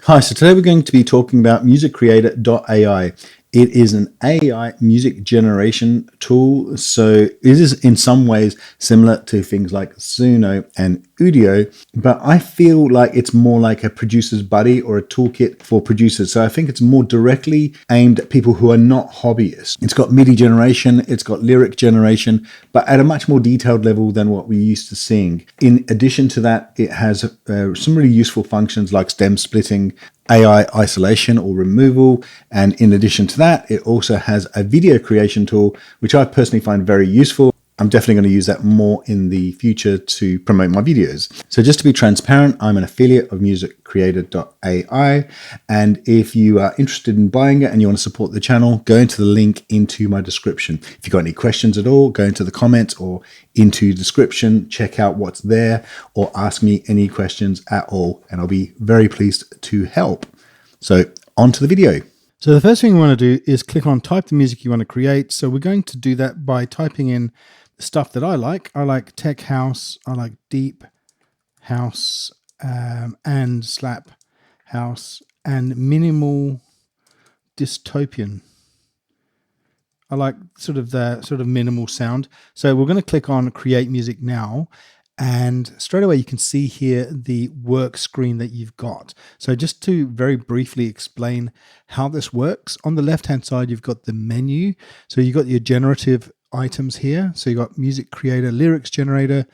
Hi, so today we're going to be talking about MusicCreator.ai. It is an AI music generation tool, so it is in some ways similar to things like Suno and Udio, but I feel like it's more like a producer's buddy or a toolkit for producers. So I think it's more directly aimed at people who are not hobbyists. It's got MIDI generation, it's got lyric generation, but at a much more detailed level than what we're used to seeing. In addition to that, it has some really useful functions like stem splitting, AI isolation or removal, and in addition to that, it also has a video creation tool, which I personally find very useful. I'm definitely going to use that more in the future to promote my videos. So just to be transparent, I'm an affiliate of MusicCreator.ai, and if you are interested in buying it and you want to support the channel, go into the link into my description. If you've got any questions at all, go into the comments or into the description, check out what's there, or ask me any questions at all, and I'll be very pleased to help. So on to the video. So the first thing we want to do is click on type the music you want to create. So we're going to do that by typing in the stuff that I like. I like tech house, I like deep house, and slap house, and minimal dystopian. I like sort of minimal sound. So we're going to click on create music now. And straight away, you can see here the work screen that you've got. So just to very briefly explain how this works, on the left-hand side, you've got the menu. So you've got your generative items here. So you've got music creator, lyrics generator,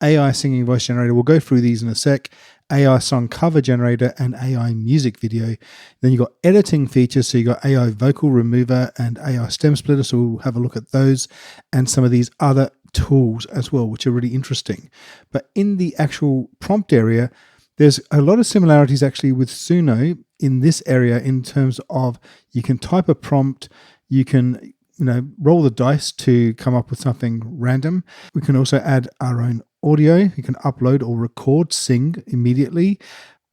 AI singing voice generator. We'll go through these in a sec. AI song cover generator and AI music video. Then you've got editing features. So you've got AI vocal remover and AI stem splitter. So we'll have a look at those and some of these other tools as well, which are really interesting. But in the actual prompt area, there's a lot of similarities actually with Suno in this area in terms of you can type a prompt, you can roll the dice to come up with something random. We can also add our own audio. You can upload or record, sing immediately.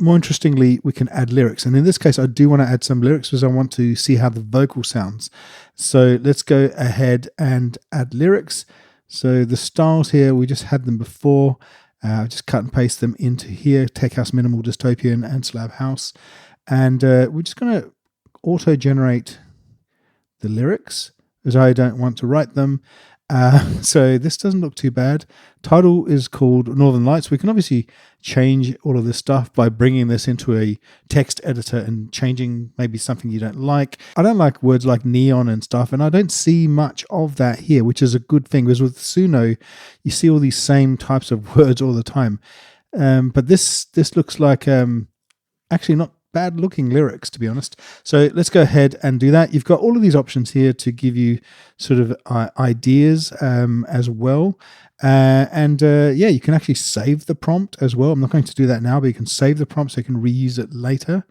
More interestingly, we can add lyrics. And in this case, I do want to add some lyrics because I want to see how the vocal sounds. So let's go ahead and add lyrics. So the styles here, we just had them before. Just cut and paste them into here. Tech house, minimal, dystopian, and slab house. And we're just going to auto-generate the lyrics because I don't want to write them. So this doesn't look too bad. Title is called Northern Lights. We can obviously change all of this stuff by bringing this into a text editor and changing maybe something you don't like. I don't like words like neon and stuff, and I don't see much of that here, which is a good thing because with Suno, you see all these same types of words all the time. But this looks like actually not bad looking lyrics, to be honest. So let's go ahead and do that. You've got all of these options here to give you sort of ideas as well. Yeah, you can actually save the prompt as well. I'm not going to do that now, but you can save the prompt so you can reuse it later.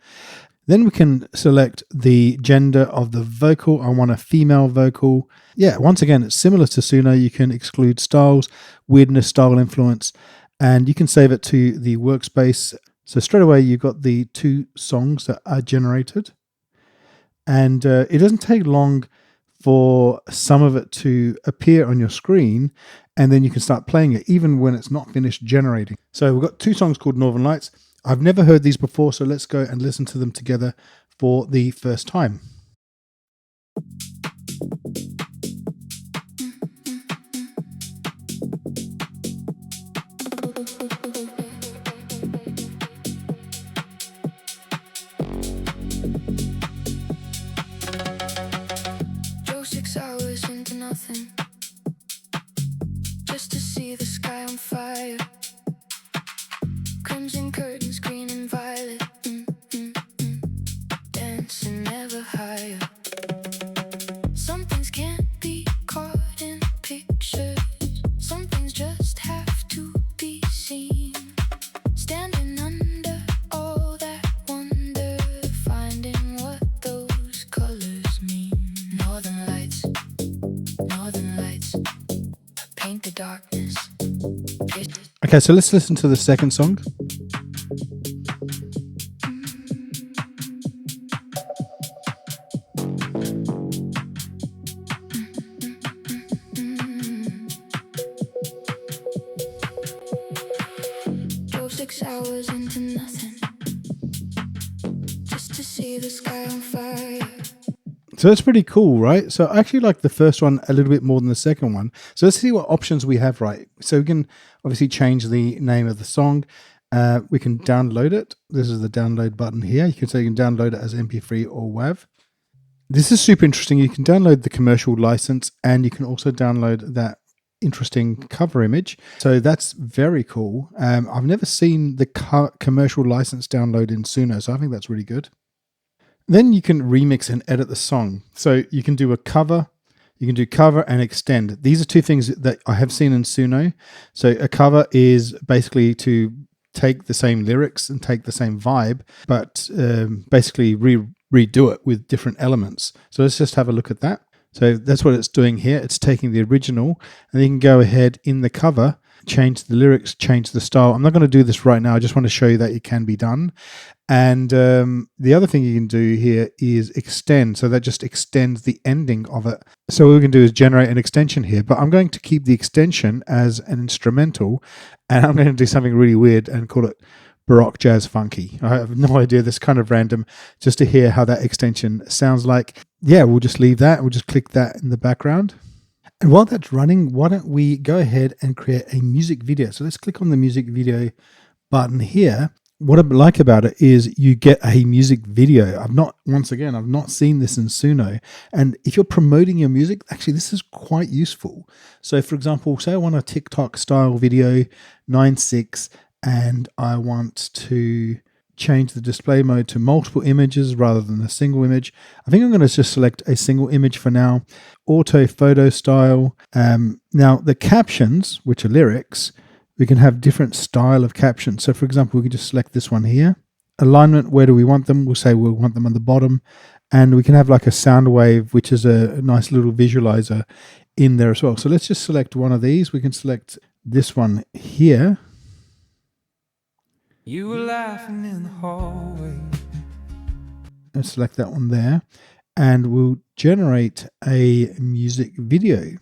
Then we can select the gender of the vocal. I want a female vocal. Yeah, once again, it's similar to Suno. You can exclude styles, weirdness, style influence, and you can save it to the workspace. So straight away, you've got the two songs that are generated. And it doesn't take long for some of it to appear on your screen, and then you can start playing it even when it's not finished generating. So we've got two songs called Northern Lights. I've never heard these before, so let's go and listen to them together for the first time. Just to see the sky on fire, crimson curtains, green and violet, dancing ever higher. Some things can't be caught in pictures, some things just have to be seen. Standing under all that wonder, finding what those colors mean. Northern lights, paint the darkness. Okay, so let's listen to the second song. Drove 6 hours into nothing. see the sky on fire. So that's pretty cool, right? So I actually like the first one a little bit more than the second one. So let's see what options we have, right? So we can obviously change the name of the song. We can download it. This is the download button here. You can download it as MP3 or WAV. This is super interesting. You can download the commercial license, and you can also download that interesting cover image. So that's very cool. I've never seen the commercial license download in Suno, so I think that's really good. Then you can remix and edit the song. So you can do a cover, you can do cover and extend. These are two things that I have seen in Suno. So a cover is basically to take the same lyrics and take the same vibe, but basically redo it with different elements. So let's just have a look at that. So that's what it's doing here. It's taking the original, and you can go ahead in the cover, change the lyrics, change the style. I'm not going to do this right now. I just want to show you that it can be done. And the other thing you can do here is extend. So that just extends the ending of it. So what we can do is generate an extension here, but I'm going to keep the extension as an instrumental, and I'm going to do something really weird and call it Baroque Jazz Funky. I have no idea. This kind of random, just to hear how that extension sounds like. Yeah, we'll just leave that. We'll just click that in the background. And while that's running, why don't we go ahead and create a music video? So let's click on the music video button here. What I like about it is you get a music video. I've not seen this in Suno. And if you're promoting your music, actually, this is quite useful. So for example, say I want a TikTok style video, 9:6, and I want to change the display mode to multiple images rather than a single image. I think I'm going to just select a single image for now. Auto photo style. Now the captions, which are lyrics, we can have different style of captions. So for example, we can just select this one here. Alignment, where do we want them? We'll say we'll want them on the bottom. And we can have like a sound wave, which is a nice little visualizer in there as well. So let's just select one of these. We can select this one here. You were laughing in the hallway. Let's select that one there. And we'll generate a music video.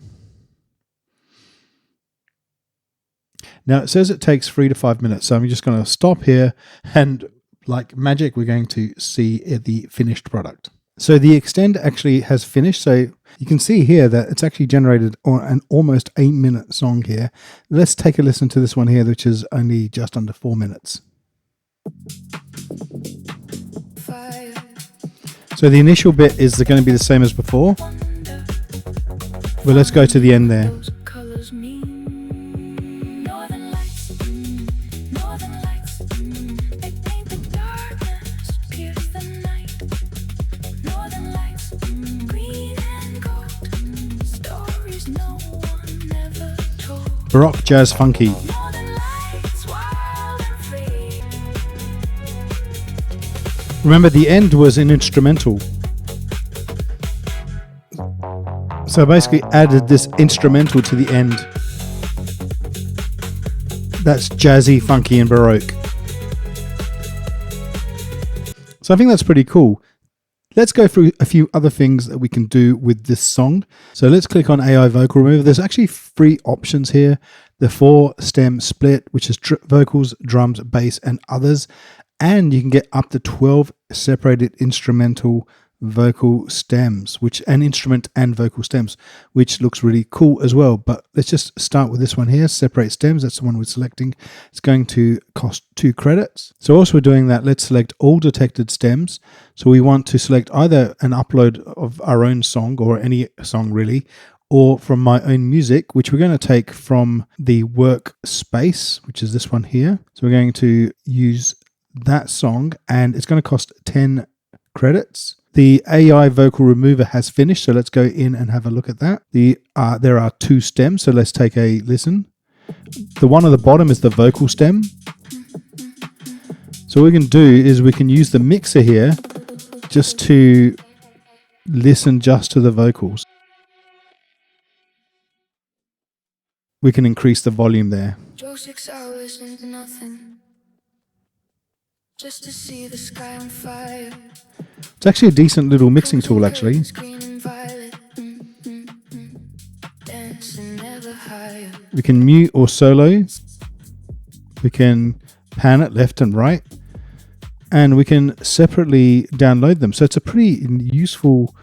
Now it says it takes 3 to 5 minutes. So I'm just going to stop here, and like magic, we're going to see the finished product. So the extend actually has finished. So you can see here that it's actually generated an almost 8-minute song here. Let's take a listen to this one here, which is only just under 4 minutes. So the initial bit is going to be the same as before. But let's go to the end there. Baroque Jazz Funky. Remember, the end was an instrumental. So I basically added this instrumental to the end. That's jazzy, funky, and Baroque. So I think that's pretty cool. Let's go through a few other things that we can do with this song. So let's click on AI Vocal Remover. There's actually 3 options here. The 4-stem split, which is vocals, drums, bass, and others. And you can get up to 12 separated instrumental vocal stems, and instrument and vocal stems, which looks really cool as well. But let's just start with this one here, separate stems. That's the one we're selecting. It's going to cost 2 credits. So whilst we're doing that, let's select all detected stems. So we want to select either an upload of our own song, or any song really, or from my own music, which we're going to take from the workspace, which is this one here. So we're going to use that song, and it's going to cost 10 credits. The AI Vocal Remover has finished, so let's go in and have a look at that. There are 2 stems, so let's take a listen. The one at the bottom is the vocal stem. So what we can do is we can use the mixer here just to listen just to the vocals. We can increase the volume there. Drove 6 hours into nothing, just to see the sky on fire. It's actually a decent little mixing tool, actually. We can mute or solo. We can pan it left and right. and we can separately download them. So it's a pretty useful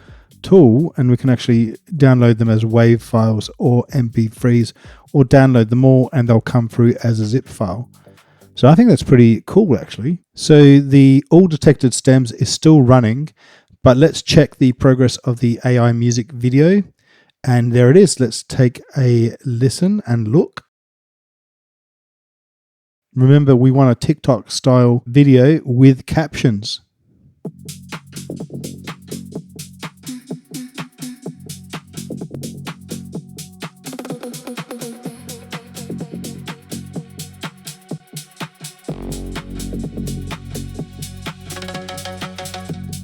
tool, and we can actually download them as WAV files or MP3s, or download them all and they'll come through as a zip file. So I think that's pretty cool, actually. So the all detected stems is still running, but let's check the progress of the AI music video. And there it is. Let's take a listen and look. Remember, we want a TikTok style video with captions.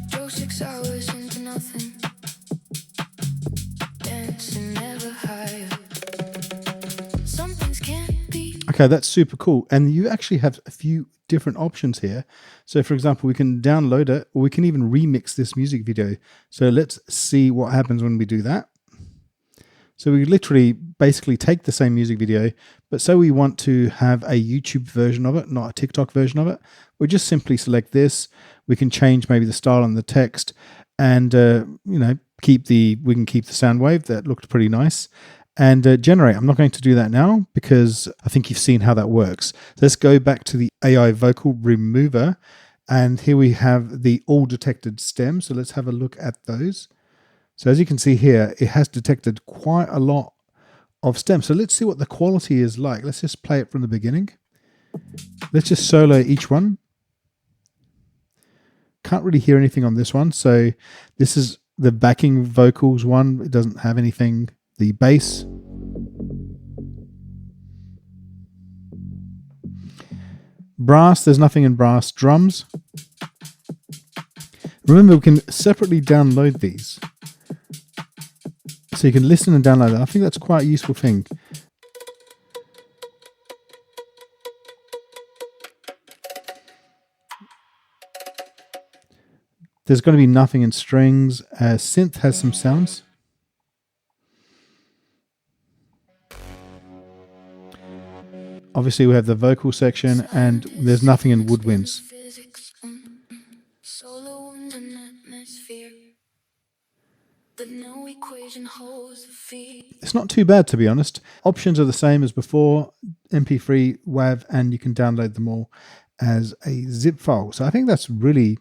Drove 6 hours into nothing, dancing ever higher. Some things can't be. Okay, that's super cool. And you actually have a few different options here. So for example, we can download it, or we can even remix this music video. So let's see what happens when we do that. So we literally basically take the same music video, but say we want to have a YouTube version of it, not a TikTok version of it, we just simply select this. We can change maybe the style and the text, and we can keep the sound wave. That looked pretty nice. And generate. I'm not going to do that now because I think you've seen how that works. Let's go back to the AI vocal remover, and here we have the all detected stems. So let's have a look at those. So as you can see here, it has detected quite a lot of stems. So let's see what the quality is like. Let's just play it from the beginning. Let's just solo each one. Can't really hear anything on this one. So this is the backing vocals one. It doesn't have anything. The bass. Brass, there's nothing in brass. Drums. Remember, we can separately download these. So you can listen and download it. I think that's quite a useful thing. There's going to be nothing in strings. Synth has some sounds. Obviously, we have the vocal section, and there's nothing in woodwinds. Solo in an atmosphere. But no equation holds the feet. It's not too bad, to be honest. Options are the same as before, MP3, WAV, and you can download them all as a zip file. So I think that's really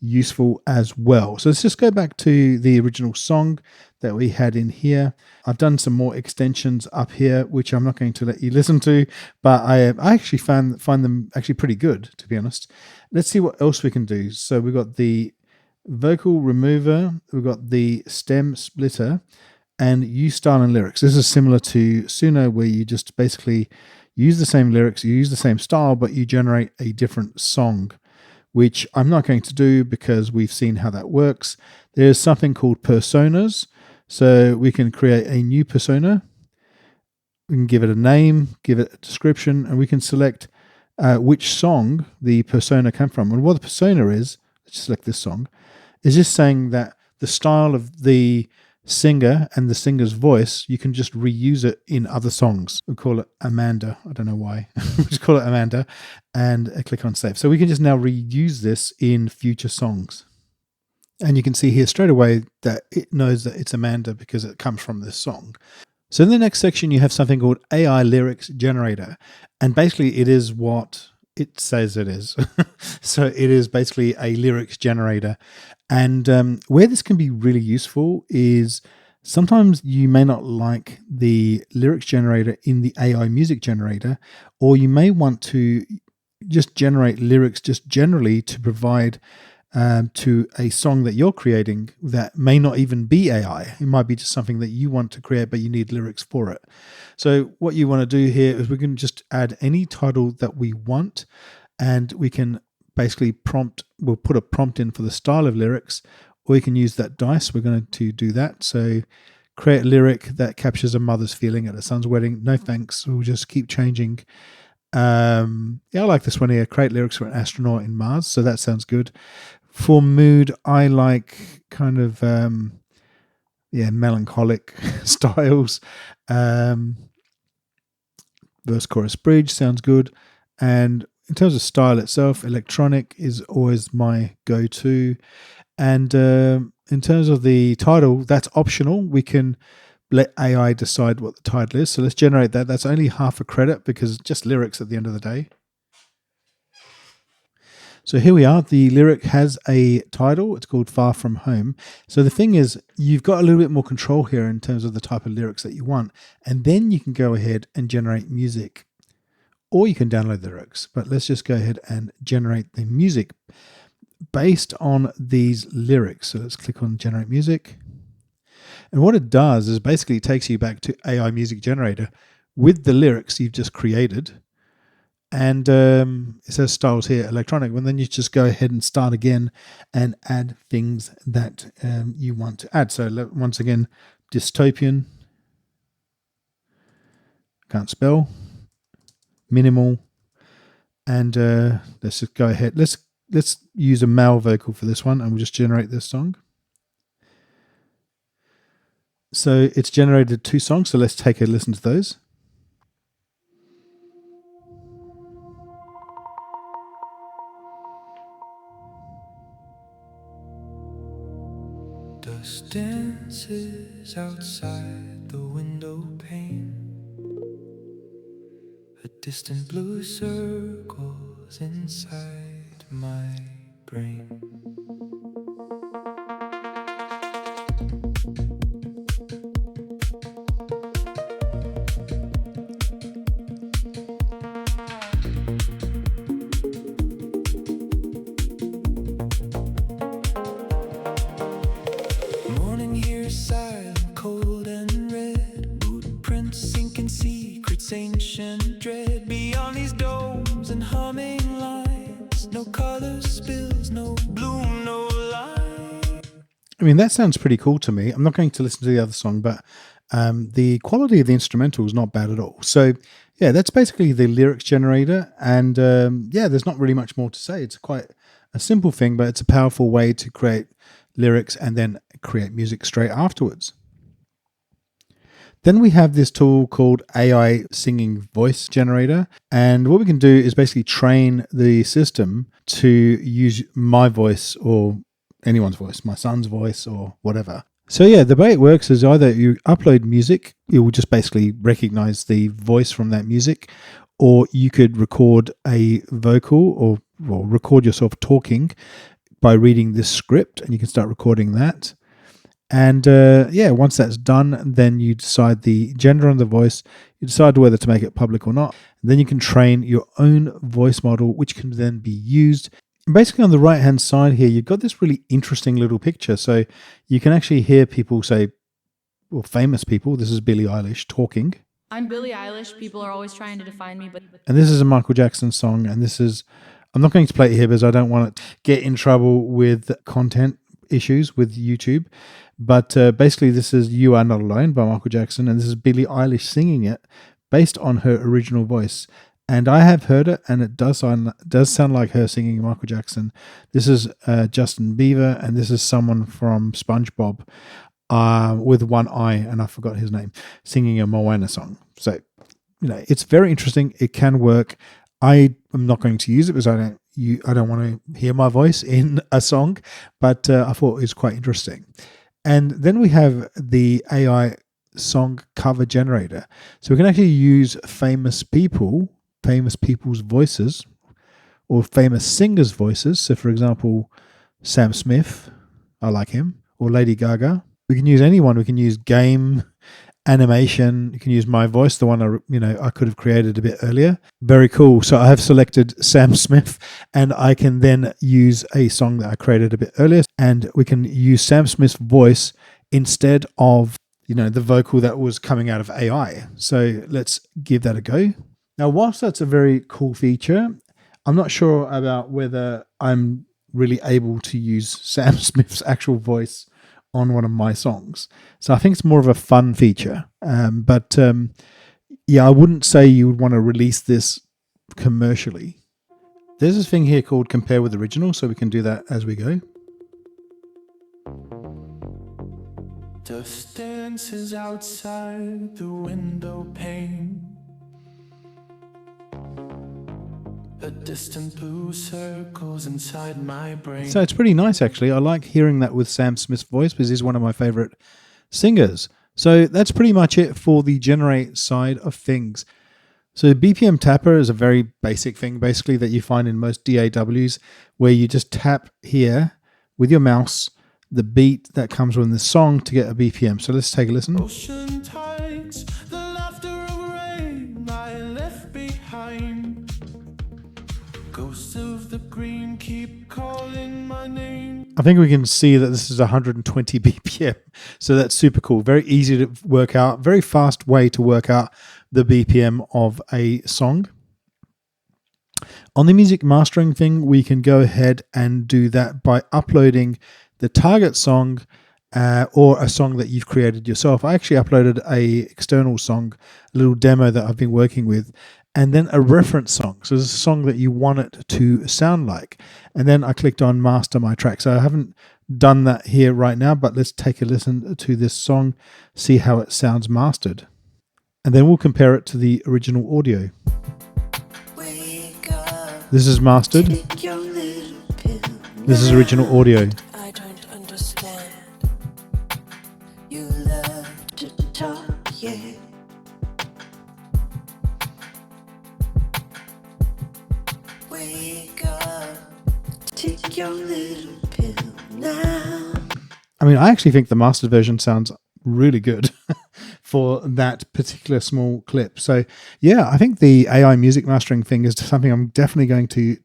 useful as well. So let's just go back to the original song that we had in here. I've done some more extensions up here, which I'm not going to let you listen to, but I actually find them actually pretty good, to be honest. Let's see what else we can do. So we've got the vocal remover, we've got the stem splitter, and use style and lyrics. This is similar to Suno, where you just basically use the same lyrics, you use the same style, but you generate a different song, which I'm not going to do because we've seen how that works. There's something called personas. So we can create a new persona. We can give it a name, give it a description, and we can select which song the persona came from. And what the persona is, let's select this song, is just saying that the style of the singer and the singer's voice, you can just reuse it in other songs. We call it Amanda. I don't know why. We just call it Amanda, and click on save. So we can just now reuse this in future songs. And you can see here straight away that it knows that it's Amanda because it comes from this song. So in the next section, you have something called AI Lyrics Generator. And basically it is what it says it is. So it is basically a lyrics generator. And where this can be really useful is sometimes you may not like the lyrics generator in the AI music generator, or you may want to just generate lyrics just generally to provide to a song that you're creating that may not even be AI. It might be just something that you want to create, but you need lyrics for it. So what you want to do here is we can just add any title that we want, and we can basically we'll put a prompt in for the style of lyrics, or you can use that dice. We're going to do that. So create a lyric that captures a mother's feeling at a son's wedding. No thanks. We'll just keep changing. I like this one here. Create lyrics for an astronaut in Mars. So that sounds good. For mood, I like kind of melancholic styles. Verse, chorus, bridge sounds good. And in terms of style itself, electronic is always my go-to. And in terms of the title, that's optional. We can let AI decide what the title is. So let's generate that. That's only half a credit because it's just lyrics at the end of the day. So here we are. The lyric has a title. It's called Far From Home. So the thing is, you've got a little bit more control here in terms of the type of lyrics that you want. And then you can go ahead and generate music, or you can download the lyrics. But let's just go ahead and generate the music based on these lyrics. So let's click on Generate Music. And what it does is basically it takes you back to AI Music Generator with the lyrics you've just created. And it says styles here, electronic. And then you just go ahead and start again and add things that you want to add. So once again, dystopian, can't spell, minimal, and let's just go ahead. Let's use a male vocal for this one, and we'll just generate this song. So it's generated 2 songs, so let's take a listen to those. Dust dances outside the window pane. A distant blue circles inside my brain. Morning here silent, cold and red. Boot prints sinking secrets, ancient dread. Beyond these domes and humming lines, no color spills, no bloom, no light. I mean, that sounds pretty cool to me. I'm not going to listen to the other song, but the quality of the instrumental is not bad at all. So yeah, that's basically the lyrics generator. And yeah, there's not really much more to say. It's quite a simple thing, but it's a powerful way to create lyrics and then create music straight afterwards. Then we have this tool called AI Singing Voice Generator. And what we can do is basically train the system to use my voice or anyone's voice, my son's voice or whatever. So yeah, the way it works is either you upload music, it will just basically recognize the voice from that music, or you could record a vocal or record yourself talking by reading this script, and you can start recording that. And yeah, once that's done, then you decide the gender on the voice, you decide whether to make it public or not. And then you can train your own voice model, which can then be used. And basically on the right hand side here, you've got this really interesting little picture. So you can actually hear people say, well, famous people, this is Billie Eilish talking. I'm Billie Eilish. People are always trying to define me, but And this is a Michael Jackson song. And this is, I'm not going to play it here because I don't want to get in trouble with content issues with YouTube. But basically this is You Are Not Alone by Michael Jackson. And this is Billie Eilish singing it based on her original voice. And I have heard it, and it does sound like her singing Michael Jackson. This is Justin Bieber, and this is someone from SpongeBob with one eye, and I forgot his name, singing a Moana song. So, you know, it's very interesting. It can work. I am not going to use it because I don't want to hear my voice in a song, but I thought it was quite interesting. And then we have the AI song cover generator. So we can actually use famous people's voices or famous singers' voices. So for example, Sam Smith, I like him, or Lady Gaga. We can use anyone. We can use game, animation. You can use my voice, the one I could have created a bit earlier. Very cool. So I have selected Sam Smith, and I can then use a song that I created a bit earlier, and we can use Sam Smith's voice instead of the vocal that was coming out of AI. So let's give that a go. Now, whilst that's a very cool feature, I'm not sure about whether I'm really able to use Sam Smith's actual voice on one of my songs. So I think it's more of a fun feature. But yeah, I wouldn't say you would want to release this commercially. There's this thing here called Compare with Original, so we can do that as we go. Dust dances outside the window pane. A distant blue circles inside my brain. So it's pretty nice, actually. I like hearing that with Sam Smith's voice because he's one of my favorite singers. So that's pretty much it for the generate side of things. So BPM Tapper is a very basic thing, basically, that you find in most DAWs, where you just tap here with your mouse the beat that comes with the song to get a BPM. So let's take a listen. Ocean tides, the laughter of rain I left behind. Ghosts of the green keep calling my name. I think we can see that this is 120 BPM. So that's super cool. Very easy to work out. Very fast way to work out the BPM of a song. On the music mastering thing, we can go ahead and do that by uploading the target song or a song that you've created yourself. I actually uploaded a external song, a little demo that I've been working with, and then a reference song. So there's a song that you want it to sound like. And then I clicked on master my track. So I haven't done that here right now, but let's take a listen to this song, see how it sounds mastered. And then we'll compare it to the original audio. This is mastered. This is original audio. I don't understand. You love to talk, yeah. Wake up, take your little pill now. I mean, I actually think the mastered version sounds really good for that particular small clip. So yeah, I think the AI music mastering thing is something I'm definitely going to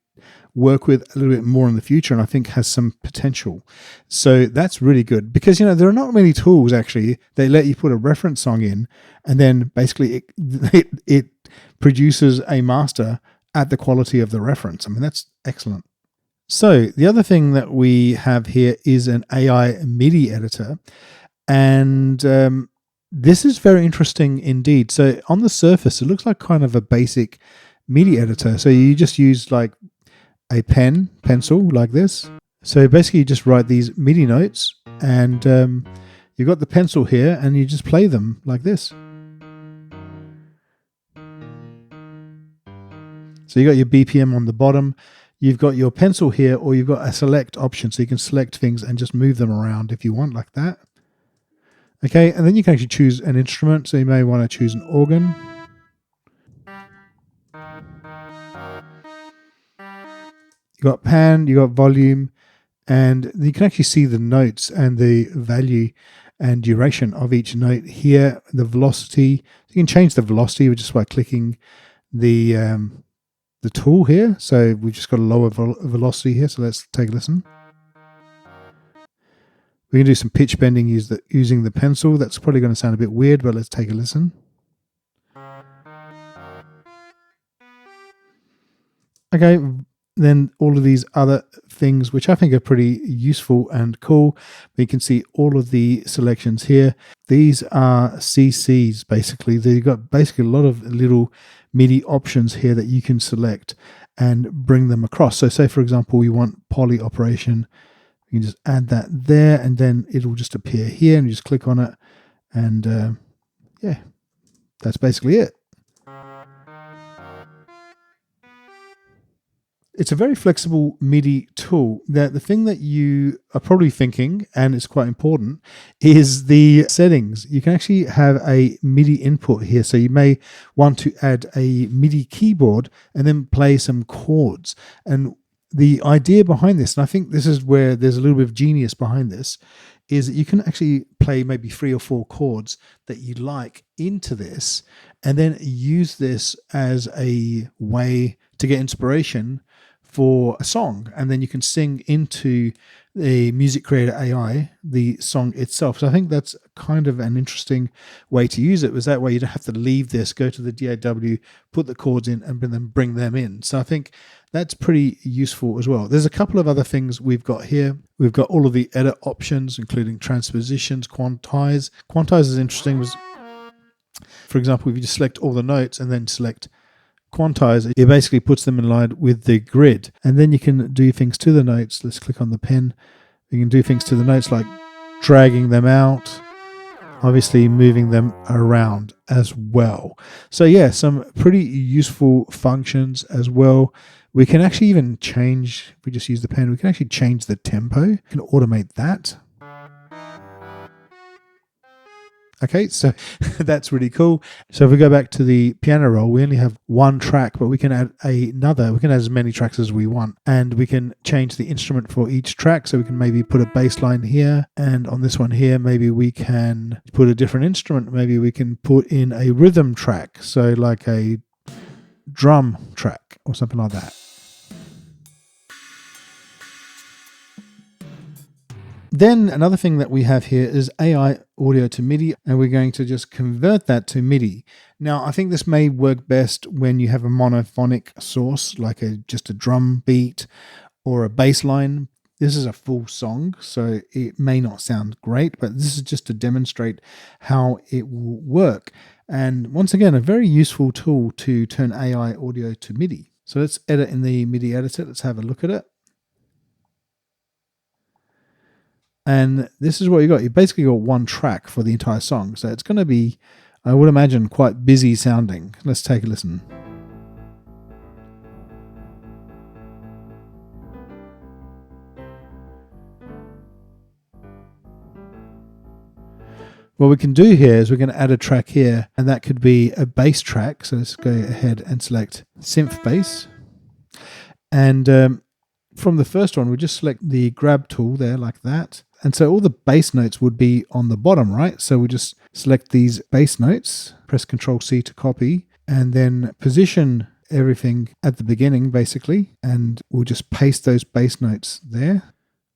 work with a little bit more in the future, and I think has some potential. So that's really good because, you know, there are not many tools actually. They let you put a reference song in and then basically it produces a master at the quality of the reference. I mean, that's excellent. So the other thing that we have here is an AI MIDI editor. And this is very interesting indeed. So on the surface, it looks like kind of a basic MIDI editor. So you just use like a pencil like this. So basically you just write these MIDI notes and you've got the pencil here and you just play them like this. So you got your BPM on the bottom. You've got your pencil here, or you've got a select option. So you can select things and just move them around if you want like that. Okay, and then you can actually choose an instrument. So you may want to choose an organ. You got pan, you got volume, and you can actually see the notes and the value and duration of each note here. The velocity, you can change the velocity just by clicking the tool here. So we've just got a lower velocity here. So let's take a listen. We can do some pitch bending using the pencil. That's probably going to sound a bit weird, but let's take a listen. Okay, then all of these other things, which I think are pretty useful and cool. We can see all of the selections here. These are CCs, basically. They've got basically a lot of little MIDI options here that you can select and bring them across. So say, for example, we want poly operation. You can just add that there, and then it will just appear here, and you just click on it, and yeah, that's basically it. It's a very flexible MIDI tool. The thing that you are probably thinking, and it's quite important, is the settings. You can actually have a MIDI input here. So you may want to add a MIDI keyboard and then play some chords. And the idea behind this, and I think this is where there's a little bit of genius behind this, is that you can actually play maybe 3 or 4 chords that you like into this, and then use this as a way to get inspiration for a song, and then you can sing into the MusicCreator.ai the song itself. So I think that's kind of an interesting way to use it, was that way you don't have to leave this, go to the DAW, put the chords in, and then bring them in. So I think that's pretty useful as well. There's a couple of other things we've got here. We've got all of the edit options, including transpositions, quantize. Quantize is interesting. For example, if you just select all the notes and then select quantize, it basically puts them in line with the grid, and then you can do things to the notes. Let's click on the pen. You can do things to the notes like dragging them out, obviously moving them around as well. So yeah, some pretty useful functions as well We can actually even change, if we just use the pen, we can actually change the tempo. We can automate that. Okay, so that's really cool. So if we go back to the piano roll, we only have one track, but we can add another. We can add as many tracks as we want, and we can change the instrument for each track. So we can maybe put a bass line here, and on this one here, maybe we can put a different instrument. Maybe we can put in a rhythm track, so like a drum track or something like that. Then another thing that we have here is AI audio to MIDI, and we're going to just convert that to MIDI. Now, I think this may work best when you have a monophonic source, like just a drum beat or a bass line. This is a full song, so it may not sound great, but this is just to demonstrate how it will work. And once again, a very useful tool to turn AI audio to MIDI. So let's edit in the MIDI editor. Let's have a look at it. And this is what you got. You basically got one track for the entire song. So it's going to be, I would imagine, quite busy sounding. Let's take a listen. What we can do here is we're going to add a track here, and that could be a bass track. So let's go ahead and select synth bass. And from the first one, we just select the grab tool there like that. And so all the bass notes would be on the bottom, right? So we just select these bass notes, press Ctrl-C to copy, and then position everything at the beginning, basically. And we'll just paste those bass notes there.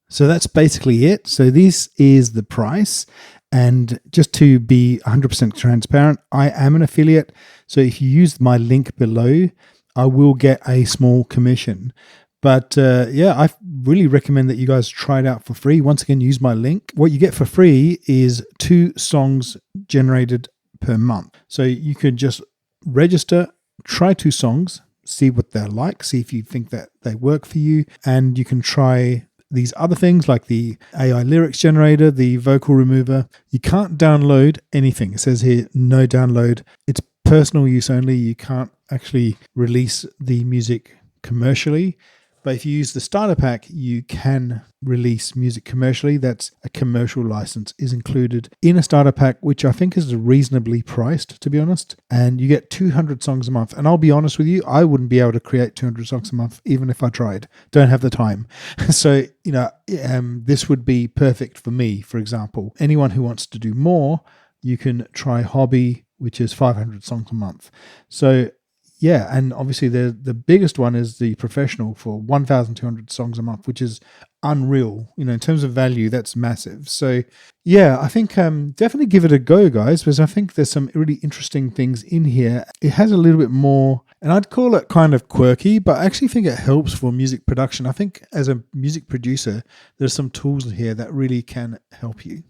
So that's basically it. So this is the price. And just to be 100% transparent, I am an affiliate. So if you use my link below, I will get a small commission. But yeah, I really recommend that you guys try it out for free. Once again, use my link. What you get for free is 2 songs generated per month. So you could just register, try 2 songs, see what they're like, see if you think that they work for you. And you can try these other things like the AI lyrics generator, the vocal remover. You can't download anything. It says here, no download. It's personal use only. You can't actually release the music commercially. But if you use the starter pack, you can release music commercially. That's a commercial license is included in a starter pack, which I think is reasonably priced, to be honest. And you get 200 songs a month. And I'll be honest with you, I wouldn't be able to create 200 songs a month, even if I tried. Don't have the time. So, you know, this would be perfect for me, for example. Anyone who wants to do more, you can try Hobby, which is 500 songs a month. So yeah, and obviously the biggest one is the professional for 1,200 songs a month, which is unreal. You know, in terms of value, that's massive. So yeah, I think definitely give it a go, guys, because I think there's some really interesting things in here. It has a little bit more, and I'd call it kind of quirky, but I actually think it helps for music production. I think as a music producer, there's some tools in here that really can help you.